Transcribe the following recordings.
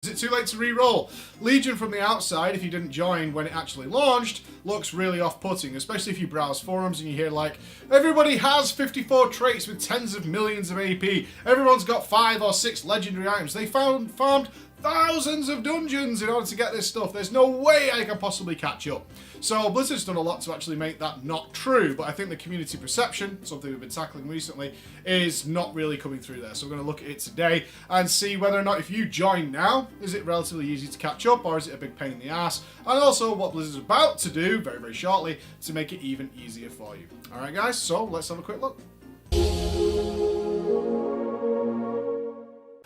Is it too late to re-roll? Legion from the outside, if you didn't join when it actually launched, looks really off-putting, especially if you browse forums and you hear like, everybody has 54 traits with tens of millions of AP, everyone's got 5 or 6 legendary items, they farmed thousands of dungeons in order to get this stuff, there's no way I can possibly catch up. So Blizzard's done a lot to actually make that not true, but I think the community perception, something we've been tackling recently, is not really coming through there. So we're going to look at it today and see whether or not if you join now, is it relatively easy to catch up or is it a big pain in the ass? And also what Blizzard's about to do very, very shortly to make it even easier for you. Alright guys, so let's have a quick look.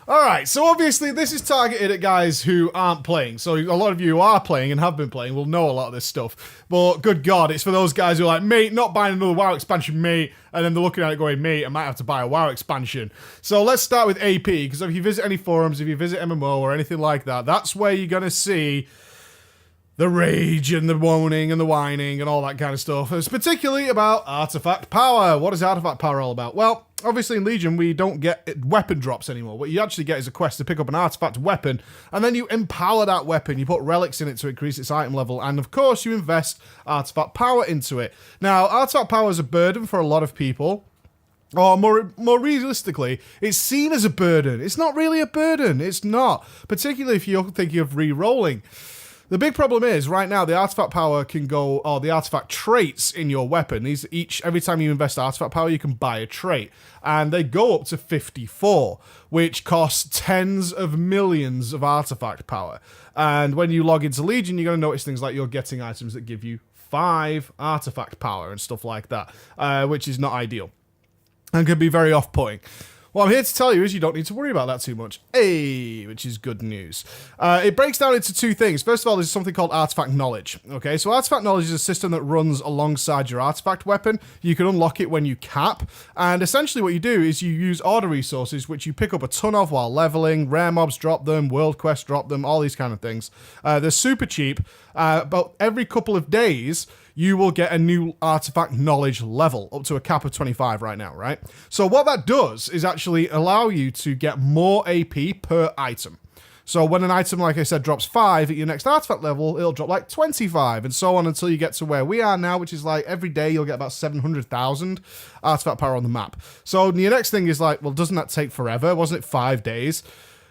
Alright, so obviously this is targeted at guys who aren't playing. So a lot of you who are playing and have been playing will know a lot of this stuff. But good God, it's for those guys who are like, mate, not buying another WoW expansion, mate. And then they're looking at it going, mate, I might have to buy a WoW expansion. So let's start with AP, because if you visit any forums, if you visit MMO or anything like that, that's where you're going to see the rage and the moaning and the whining and all that kind of stuff. It's particularly about artifact power. What is artifact power all about? Well, obviously in Legion, we don't get weapon drops anymore. What you actually get is a quest to pick up an artifact weapon, and then you empower that weapon. You put relics in it to increase its item level, and of course you invest artifact power into it. Now, artifact power is a burden for a lot of people. Or more realistically, it's seen as a burden. It's not really a burden. It's not. Particularly if you're thinking of re-rolling. The big problem is, right now, the artifact power can go, or the artifact traits in your weapon. These every time you invest artifact power, you can buy a trait. And they go up to 54, which costs tens of millions of artifact power. And when you log into Legion, you're going to notice things like you're getting items that give you 5 artifact power and stuff like that, which is not ideal. And can be very off-putting. What I'm here to tell you is you don't need to worry about that too much. Hey, which is good news. It breaks down into 2 things. First of all, there's something called artifact knowledge. Okay, so artifact knowledge is a system that runs alongside your artifact weapon. You can unlock it when you cap. And essentially what you do is you use order resources, which you pick up a ton of while leveling. Rare mobs drop them, world quests drop them, all these kind of things. They're super cheap. But every couple of days, you will get a new artifact knowledge level, up to a cap of 25 right now, right? So what that does is actually allow you to get more AP per item. So when an item, like I said, drops 5 at your next artifact level, it'll drop like 25 and so on until you get to where we are now, which is like every day you'll get about 700,000 artifact power on the map. So your next thing is like, well, doesn't that take forever? Wasn't it 5 days?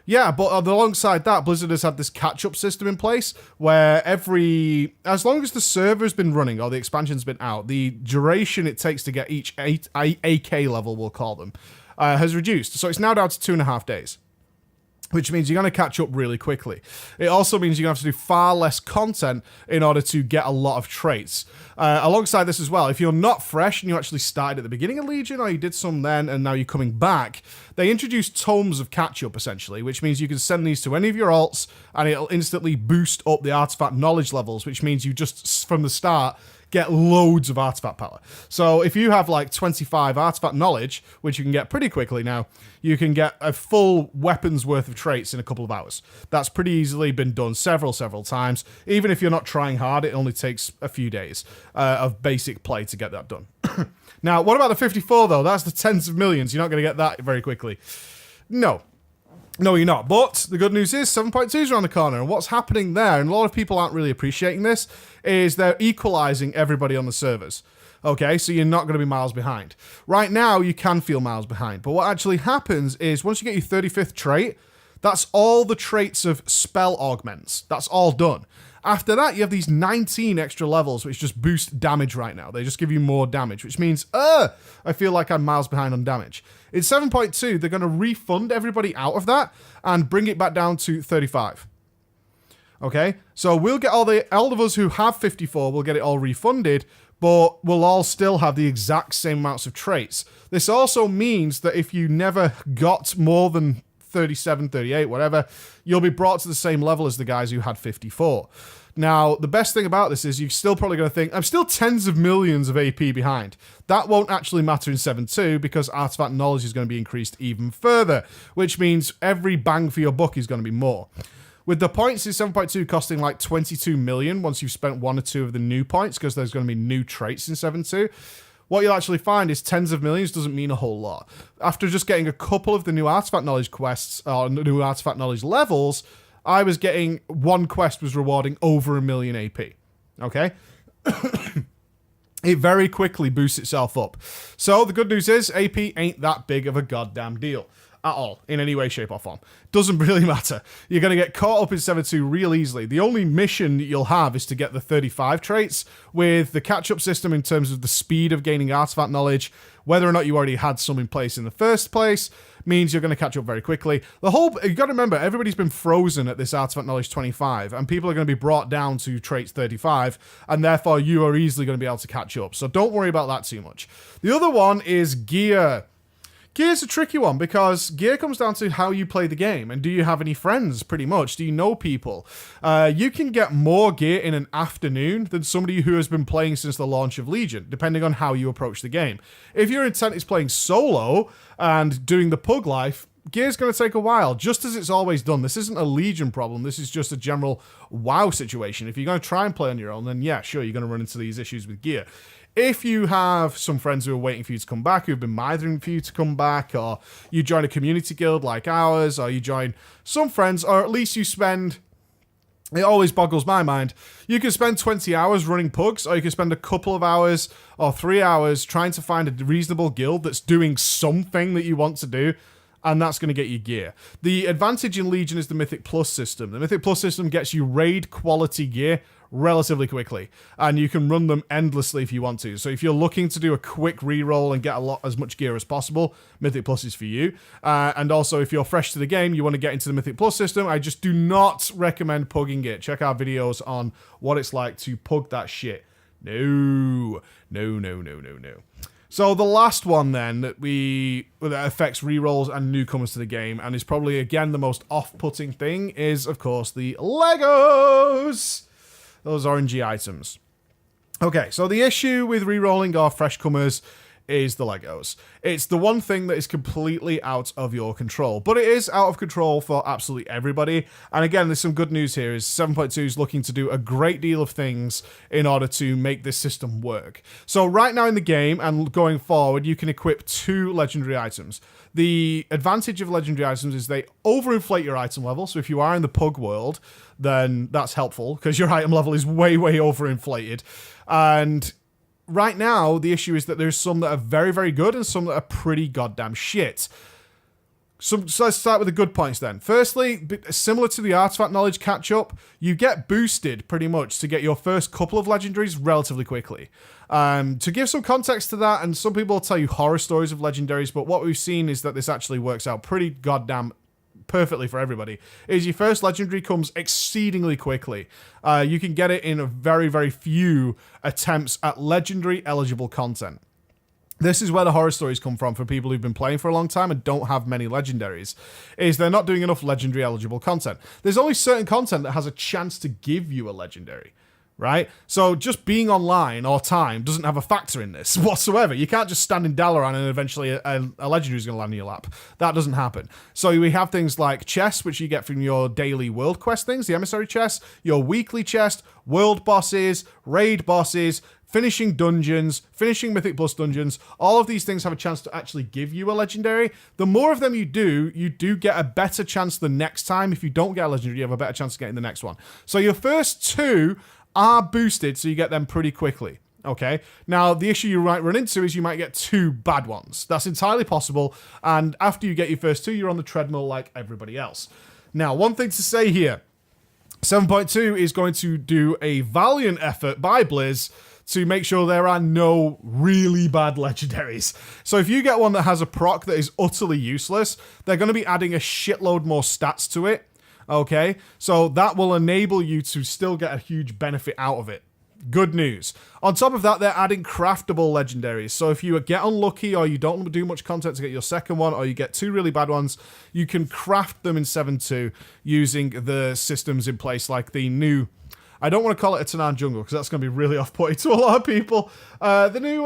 Yeah, but alongside that, Blizzard has had this catch-up system in place where as long as the server's been running or the expansion's been out, the duration it takes to get each AK level, we'll call them, has reduced. So it's now down to 2.5 days, which means you're going to catch up really quickly. It also means you're going to have to do far less content in order to get a lot of traits. Alongside this as well, if you're not fresh and you actually started at the beginning of Legion or you did some then and now you're coming back, they introduced tomes of catch-up essentially, which means you can send these to any of your alts and it'll instantly boost up the artifact knowledge levels, which means you just, from the start, get loads of artifact power. So if you have like 25 artifact knowledge, which you can get pretty quickly now, you can get a full weapon's worth of traits in a couple of hours. That's pretty easily been done several times. Even if you're not trying hard, it only takes a few days of basic play to get that done. Now, what about the 54 though? That's the tens of millions. You're not going to get that very quickly. No, you're not. But the good news is 7.2 is around the corner. And what's happening there, and a lot of people aren't really appreciating this, is they're equalizing everybody on the servers. Okay, so you're not going to be miles behind. Right now, you can feel miles behind. But what actually happens is once you get your 35th trait, that's all the traits of spell augments. That's all done. After that, you have these 19 extra levels, which just boost damage right now. They just give you more damage, which means, I feel like I'm miles behind on damage. In 7.2, they're going to refund everybody out of that and bring it back down to 35. Okay? So we'll get all of us who have 54, we'll get it all refunded, but we'll all still have the exact same amounts of traits. This also means that if you never got more than 37, 38, whatever, you'll be brought to the same level as the guys who had 54. Now, the best thing about this is you're still probably going to think, I'm still tens of millions of AP behind. That won't actually matter in 7.2 because artifact knowledge is going to be increased even further, which means every bang for your buck is going to be more. With the points in 7.2 costing like 22 million once you've spent 1 or 2 of the new points because there's going to be new traits in 7.2, what you'll actually find is tens of millions doesn't mean a whole lot. After just getting a couple of the new artifact knowledge quests or new artifact knowledge levels, I was getting one quest was rewarding over 1 million AP. Okay? It very quickly boosts itself up. So the good news is AP ain't that big of a goddamn deal at all, in any way, shape, or form. Doesn't really matter. You're going to get caught up in 7.2 real easily. The only mission you'll have is to get the 35 traits with the catch-up system in terms of the speed of gaining artifact knowledge. Whether or not you already had some in place in the first place means you're going to catch up very quickly. You got to remember, everybody's been frozen at this artifact knowledge 25, and people are going to be brought down to traits 35, and therefore you are easily going to be able to catch up. So don't worry about that too much. The other one is gear. Gear's a tricky one because gear comes down to how you play the game and do you have any friends, pretty much. Do you know people? You can get more gear in an afternoon than somebody who has been playing since the launch of Legion, depending on how you approach the game. If your intent is playing solo and doing the pug life, gear's going to take a while, just as it's always done. This isn't a Legion problem. This is just a general WoW situation. If you're going to try and play on your own, then yeah, sure, you're going to run into these issues with gear. If you have some friends who are waiting for you to come back, who've been mithering for you to come back, or you join a community guild like ours, or you join some friends, or at least you spend... It always boggles my mind. You can spend 20 hours running pugs, or you can spend a couple of hours or 3 hours trying to find a reasonable guild that's doing something that you want to do, and that's going to get you gear. The advantage in Legion is the Mythic Plus system. The Mythic Plus system gets you raid quality gear relatively quickly, and you can run them endlessly if you want to. So if you're looking to do a quick reroll and get as much gear as possible, Mythic Plus is for you. And also, if you're fresh to the game, you want to get into the Mythic Plus system, I just do not recommend pugging it. Check our videos on what it's like to pug that shit. No. So the last one then that affects rerolls and newcomers to the game, and is probably again the most off-putting thing, is of course the Legos. Those orangey items. Okay, so the issue with rerolling or freshcomers is the Legos. It's the one thing that is completely out of your control, but it is out of control for absolutely everybody. And again, there's some good news here is 7.2 is looking to do a great deal of things in order to make this system work. So right now in the game and going forward, you can equip 2 legendary items. The advantage of legendary items is they overinflate your item level. So if you are in the pug world, then that's helpful because your item level is way, way overinflated. And right now, the issue is that there's some that are very, very good and some that are pretty goddamn shit. So let's start with the good points then. Firstly, similar to the artifact knowledge catch-up, you get boosted pretty much to get your first couple of legendaries relatively quickly. To give some context to that, and some people will tell you horror stories of legendaries, but what we've seen is that this actually works out pretty goddamn perfectly for everybody, is your first legendary comes exceedingly quickly. You can get it in a very, very few attempts at legendary eligible content. This is where the horror stories come from for people who've been playing for a long time and don't have many legendaries, is they're not doing enough legendary eligible content. There's only certain content that has a chance to give you a legendary, right? So just being online or time doesn't have a factor in this whatsoever. You can't just stand in Dalaran and eventually a legendary is going to land in your lap. That doesn't happen. So we have things like chests, which you get from your daily world quest things, the emissary chest, your weekly chest, world bosses, raid bosses, finishing dungeons, finishing Mythic Plus dungeons. All of these things have a chance to actually give you a legendary. The more of them you do get a better chance the next time. If you don't get a legendary, you have a better chance of getting the next one. So your first 2 are boosted, so you get them pretty quickly. Okay, now the issue you might run into is you might get 2 bad ones. That's entirely possible, and after you get your first 2, you're on the treadmill like everybody else. Now, one thing to say here, 7.2 is going to do a valiant effort by Blizz to make sure there are no really bad legendaries. So if you get one that has a proc that is utterly useless, they're going to be adding a shitload more stats to it. Okay, so that will enable you to still get a huge benefit out of it. Good news. On top of that, they're adding craftable legendaries. So if you get unlucky or you don't do much content to get your second one, or you get 2 really bad ones, you can craft them in 7.2 using the systems in place like the new... I don't want to call it a Tanan jungle because that's going to be really off-putting to a lot of people. The new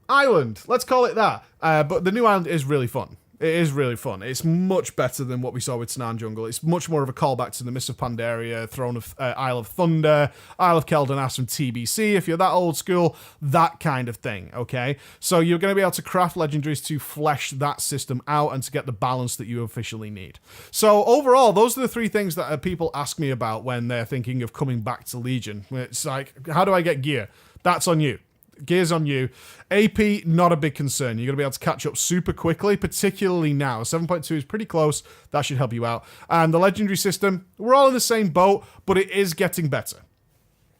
island, let's call it that. But the new island is really fun. It is really fun. It's much better than what we saw with Snan Jungle. It's much more of a callback to the Mists of Pandaria, Throne of Isle of Thunder, Isle of Keldanas from TBC, if you're that old school, that kind of thing, okay? So you're going to be able to craft legendaries to flesh that system out and to get the balance that you officially need. So overall, those are the three things that people ask me about when they're thinking of coming back to Legion. It's like, how do I get gear? That's on you. Gear's on you. AP, not a big concern. You're going to be able to catch up super quickly, particularly now. 7.2 is pretty close. That should help you out. And the legendary system, we're all in the same boat, but it is getting better.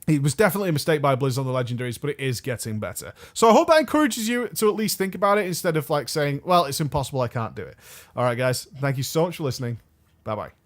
It was definitely a mistake by Blizz on the legendaries, but it is getting better. So I hope that encourages you to at least think about it instead of like saying, well, it's impossible, I can't do it. All right, guys. Thank you so much for listening. Bye-bye.